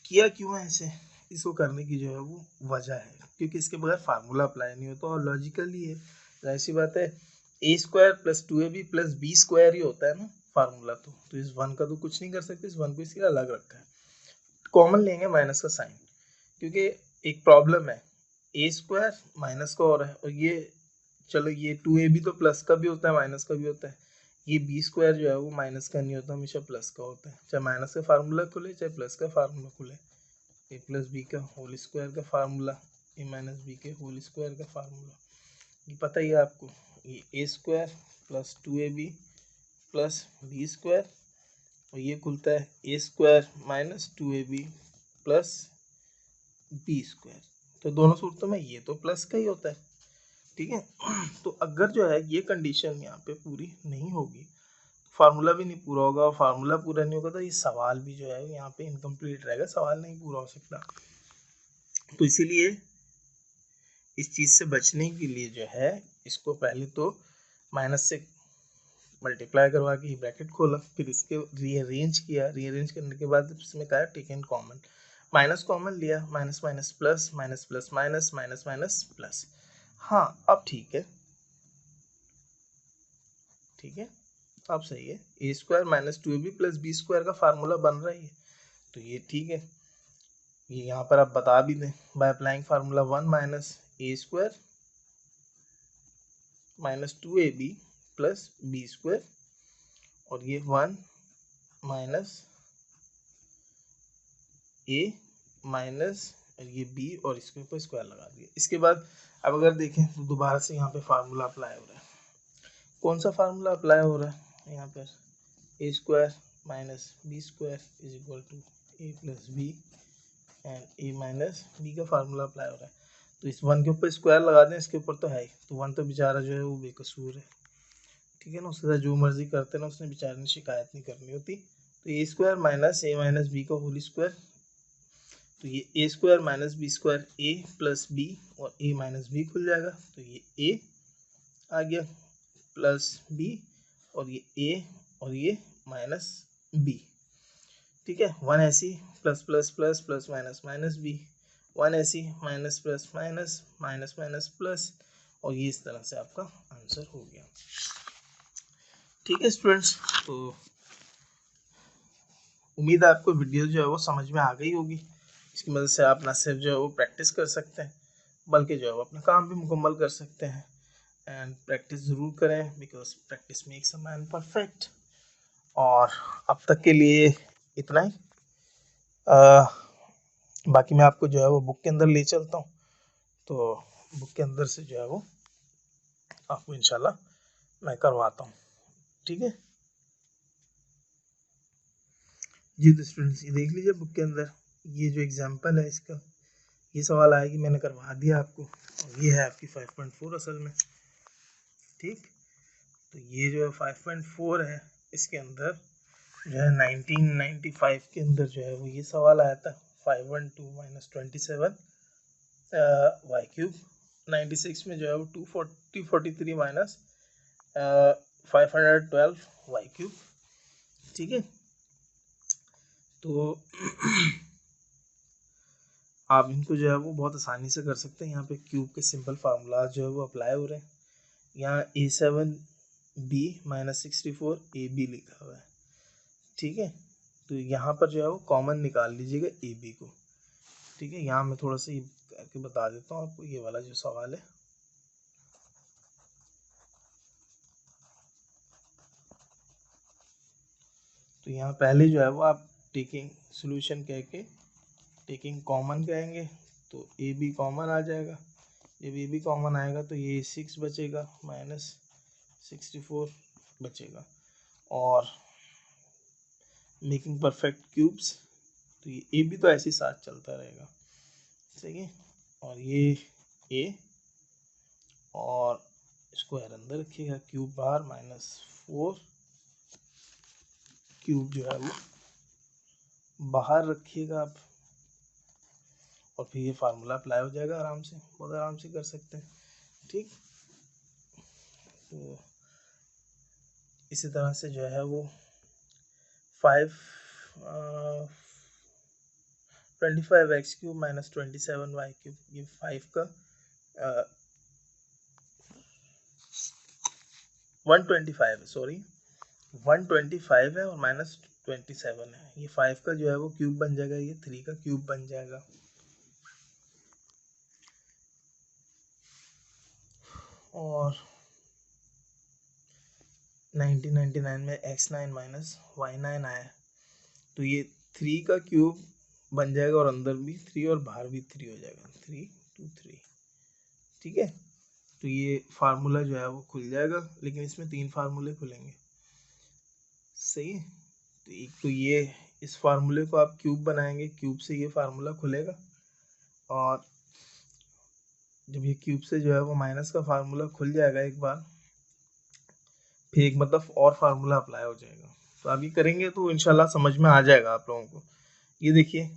किया क्यों है ऐसे, इसको करने की जो है वो वजह है क्योंकि इसके बगैर फार्मूला अप्लाई नहीं होता और लॉजिकल ही है, जाहिर सी बात है। ए square plus 2ab plus B square ही होता है ना फार्मूला, तो इस वन का तो कुछ नहीं कर सकते, इस वन को इसलिए अलग रखा है। कॉमन लेंगे माइनस का साइन, क्योंकि एक प्रॉब्लम है, ए स्क्वायर माइनस का हो रहा है और ये चलो ये 2ab तो प्लस का भी होता है माइनस का भी होता है, ये बी स्क्वायर जो है वो माइनस का नहीं होता, हमेशा प्लस का होता है। चाहे माइनस का फार्मूला खुले चाहे प्लस का फार्मूला खुले, ए प्लस बी का होल स्क्वायर का फार्मूला, ए माइनस बी के होल स्क्वायर का फार्मूला, ये पता ही है आपको। ये A square plus 2ab plus B square और ये खुलता है ए square minus 2ab plus B square, तो दोनों सूरतों में ये तो प्लस का ही होता है, ठीक है। तो अगर जो है ये कंडीशन यहाँ पे पूरी नहीं होगी, फार्मूला भी नहीं पूरा होगा, और फार्मूला पूरा नहीं होगा तो ये सवाल भी जो है यहाँ पे इनकम्प्लीट रहेगा, सवाल नहीं पूरा हो सकता। तो इसीलिए इस चीज़ से बचने के लिए जो है इसको पहले तो माइनस से मल्टीप्लाई करवा के ब्रैकेट खोला, फिर इसके रीअरेंज किया, रीअरेंज करने के बाद इसमें कहा टेकन कॉमन, माइनस कॉमन लिया, minus minus plus, minus plus minus, minus minus plus. हाँ अब ठीक है, ठीक है, अब सही है। ए square minus 2ab plus B square का फार्मूला बन रहा है, तो ये ठीक है। ये यहाँ पर आप बता भी दें, by applying formula 1 minus A square minus 2ab plus B square और ये 1 माइनस ए माइनस और ये बी और इसके ऊपर स्क्वायर लगा दिया। इसके बाद अब अगर देखें तो दोबारा से यहाँ पे फार्मूला अप्लाई हो रहा है। कौन सा फार्मूला अप्लाई हो रहा है यहाँ पर, A square minus B square is equal to A plus B and A minus B का फार्मूला अप्लाई हो रहा है। तो इस वन के ऊपर स्क्वायर लगा दें, इसके ऊपर तो है ही, तो वन तो बेचारा जो है वो बेकसूर है, ठीक है ना, उसके साथ जो मर्जी करते ना, उसने बेचारे ने शिकायत नहीं करनी होती। तो ए स्क्वायर माइनस ए माइनस बी का होल स्क्वायर, तो ये A square minus B square A plus b और ए माइनस बी खुल जाएगा, तो ये ए आ गया प्लस बी और ये ए और ये माइनस बी, ठीक है। वन ऐसी plus plus plus plus minus minus B, one ऐसी minus plus minus minus minus plus, और ये इस तरह से आपका आंसर हो गया, ठीक है स्टूडेंट्स। तो उम्मीद है आपको वीडियो जो है वो समझ में आ गई होगी, इसकी मदद से आप ना सिर्फ जो है वो प्रैक्टिस कर सकते हैं बल्कि जो है वो अपना काम भी मुकम्मल कर सकते हैं। एंड प्रैक्टिस ज़रूर करें because practice makes a man perfect. और अब तक के लिए इतना ही, बाकी मैं आपको जो है वो बुक के अंदर ले चलता हूँ, तो बुक के अंदर से जो है वो आपको इंशाल्लाह मैं करवाता हूँ, ठीक है जी। तो स्टूडेंट्स ये देख लीजिए बुक के अंदर, ये जो एग्जाम्पल है इसका, ये सवाल आया कि मैंने करवा दिया आपको, और ये है आपकी 5.4 असल में, ठीक। तो ये जो है 5.4 है, इसके अंदर जो है 1995 के अंदर जो है वो ये सवाल आया था 512 माइनस 27 वाई क्यूब, 96 में जो है वो 243 माइनस 512 वाई क्यूब, ठीक है। तो आप इनको जो है वो बहुत आसानी से कर सकते हैं, यहाँ पे क्यूब के सिंपल फार्मूला जो है वो अप्लाई हो रहे हैं। यहाँ A7B माइनस 64 AB लिखा हुआ है, ठीक है। तो यहाँ पर जो है वो कॉमन निकाल लीजिएगा AB को, ठीक है। यहाँ मैं थोड़ा सा ये करके बता देता हूँ आपको, ये वाला जो सवाल है, तो यहाँ पहले जो है वो आप टेकिंग सोल्यूशन कह के टेकिंग कॉमन कहेंगे, तो ए बी कॉमन आ जाएगा। जब ए बी कॉमन आएगा तो ये 6 बचेगा माइनस 64 बचेगा। और मेकिंग परफेक्ट क्यूब्स, तो ये ए बी तो ऐसे ही साथ चलता रहेगा, सही है। और ये ए और स्क्वायर अंदर रखिएगा, क्यूब बाहर माइनस 4 क्यूब जो है वो बाहर रखिएगा आप। और फिर ये फार्मूला अप्लाई हो जाएगा आराम से, बहुत आराम से कर सकते हैं, ठीक। तो इसी तरह से जो है वो 25x³ माइनस 27y³, ये 5 का 125 है और माइनस 27 है। ये 5 का जो है वो क्यूब बन जाएगा, ये 3 का क्यूब बन जाएगा। और 1999 में x9 माइनस y9 आया, तो ये 3 का क्यूब बन जाएगा और अंदर भी 3 और बाहर भी 3 हो जाएगा, 3 2 3, ठीक है। तो ये फार्मूला जो है वो खुल जाएगा, लेकिन इसमें 3 फार्मूले खुलेंगे, सही है। तो एक तो ये, इस फार्मूले को आप क्यूब बनाएंगे, क्यूब से ये फार्मूला खुलेगा। और जब ये क्यूब से जो है वो माइनस का फार्मूला खुल जाएगा एक बार, फिर एक मतलब और फार्मूला अप्लाई हो जाएगा। तो अभी करेंगे तो इंशाल्लाह समझ में आ जाएगा आप लोगों को। ये देखिए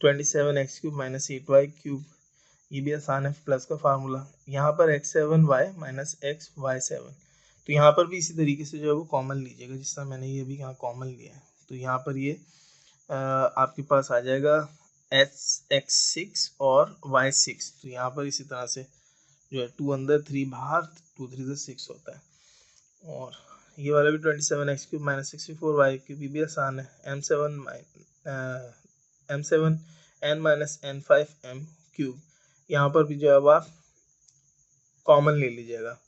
27x³ माइनस 8y³, ये भी आसान है, प्लस का फार्मूला। यहाँ पर x7y माइनस xy7, तो यहाँ पर भी इसी तरीके से जो है वो कॉमन लीजिएगा, जिस तरह मैंने ये भी यहाँ कॉमन लिया है। तो यहाँ पर ये आपके पास आ जाएगा x6 और y6, तो यहाँ पर इसी तरह से जो है 2 अंदर 3 बाहर, 2 3 से 6 होता है। और ये वाला भी 27x³ माइनस 64y³, भी आसान है, m7n माइनस n5m³। यहाँ पर भी जो है आप कॉमन ले लीजिएगा,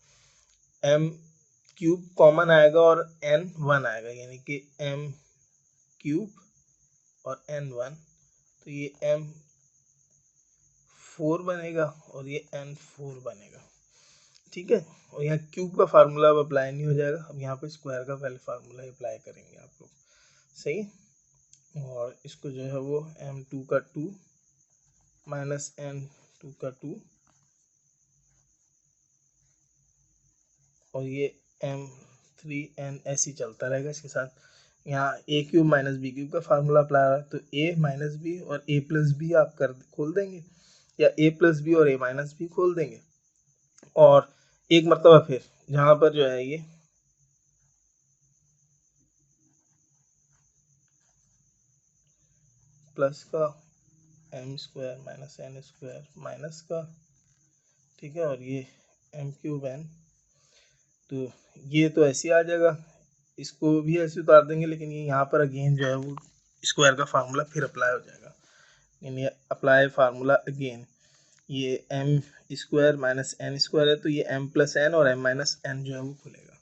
m³ कॉमन आएगा और n1 आएगा, यानी कि m³ और n1, तो ये m4 बनेगा और ये n4 बनेगा, ठीक है। और यहाँ क्यूब का फार्मूला अब अप्लाई नहीं हो जाएगा, अब यहाँ पे स्क्वायर का पहले फार्मूला अप्लाई करेंगे आप लोग, सही। और इसको जो है वो m2 का 2 माइनस n2 का 2, और ये m3n ऐसे ही चलता रहेगा। इसके साथ यहाँ a³ माइनस b³ का फार्मूला अप्लाई हो रहा है, तो a माइनस b और a प्लस b आप खोल देंगे, या a प्लस b और a माइनस b खोल देंगे। और एक मरतबा फिर जहाँ पर जो है ये प्लस का m² माइनस n² माइनस का, ठीक है, और ये m³ n, तो ये तो ऐसे आ जाएगा, इसको भी ऐसे उतार देंगे, लेकिन ये यहाँ पर अगेन जो है वो स्क्वायर का फार्मूला फिर अप्लाई हो जाएगा, यानी अप्लाई फार्मूला अगेन। ये m² माइनस n² है, तो ये m प्लस n और m माइनस n जो है वो खुलेगा,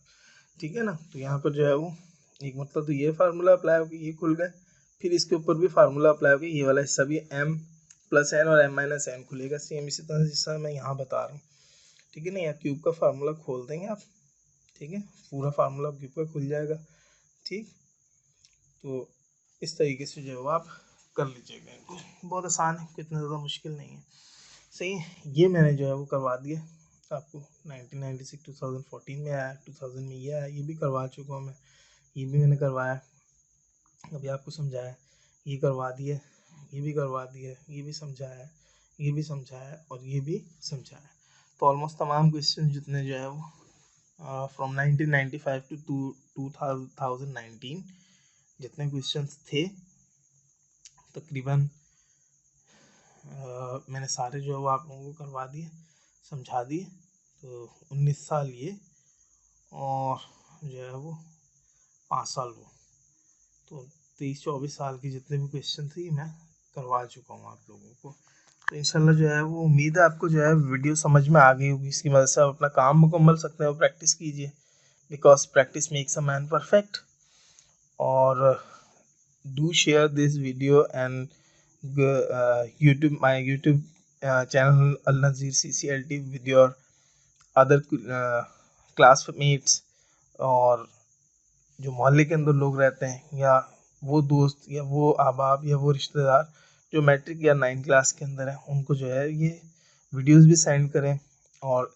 ठीक है ना। तो यहाँ पर जो है वो एक मतलब तो ये फार्मूला अप्लाई हो गया, ये खुल गए, फिर इसके ऊपर भी फार्मूला अप्लाई हो गया, ये वाला हिस्सा भी m प्लस n और m माइनस n खुलेगा, सेम इसी तरह जैसा मैं यहाँ बता रहा हूँ, ठीक है ना। यहाँ क्यूब का फार्मूला खोल देंगे आप, ठीक है, पूरा फार्मूला क्यूब का खुल जाएगा, ठीक। तो इस तरीके से जो है आप कर लीजिएगा इनको, बहुत आसान है, इतना ज़्यादा मुश्किल नहीं है, सही है। ये मैंने जो है वो करवा दिया आपको, 1996 2014 में आया, 2000 में ये आया, ये भी करवा चुका हूँ मैं, ये भी मैंने करवाया, अभी आपको समझाया, ये करवा दिया, ये भी करवा दिया, ये भी समझाया, ये भी समझाया और ये भी समझाया। तो ऑलमोस्ट तमाम क्वेश्चन जितने जो है वो फ्रॉम 1995 टू 2019 जितने क्वेश्चंस थे तकरीबन मैंने सारे जो है वो आप लोगों को करवा दिए, समझा दिए। तो 19 साल ये और जो है वो 5 साल वो, तो 23-24 साल की जितने भी क्वेश्चन थे मैं करवा चुका हूँ आप लोगों को। तो इंशाल्लाह जो है वो उम्मीद है आपको जो है वीडियो समझ में आ गई होगी, इसकी मदद से आप अपना काम मुकम्मल सकते हो, प्रैक्टिस कीजिए, because practice makes a man perfect. और do share this video and YouTube, my YouTube channel Al Nazir CCLT with your other classmates, और जो मोहल्ले के अंदर लोग रहते हैं, या वो दोस्त या वो अहबाब या वो रिश्तेदार जो मैट्रिक या 9th क्लास के अंदर है, उनको जो है ये वीडियोस भी सेंड करें, और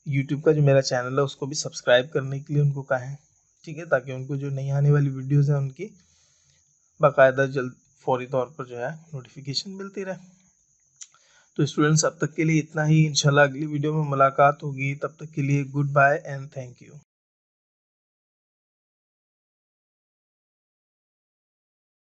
यूट्यूब का जो मेरा चैनल है उसको भी सब्सक्राइब करने के लिए उनको कहें, ठीक है, ताकि उनको जो नई आने वाली वीडियोस हैं उनकी बाकायदा जल्द फौरी तौर पर जो है नोटिफिकेशन मिलती रहे। तो स्टूडेंट्स अब तक के लिए इतना ही, इंशाल्लाह अगली वीडियो में मुलाकात होगी, तब तक के लिए good bye and thank you.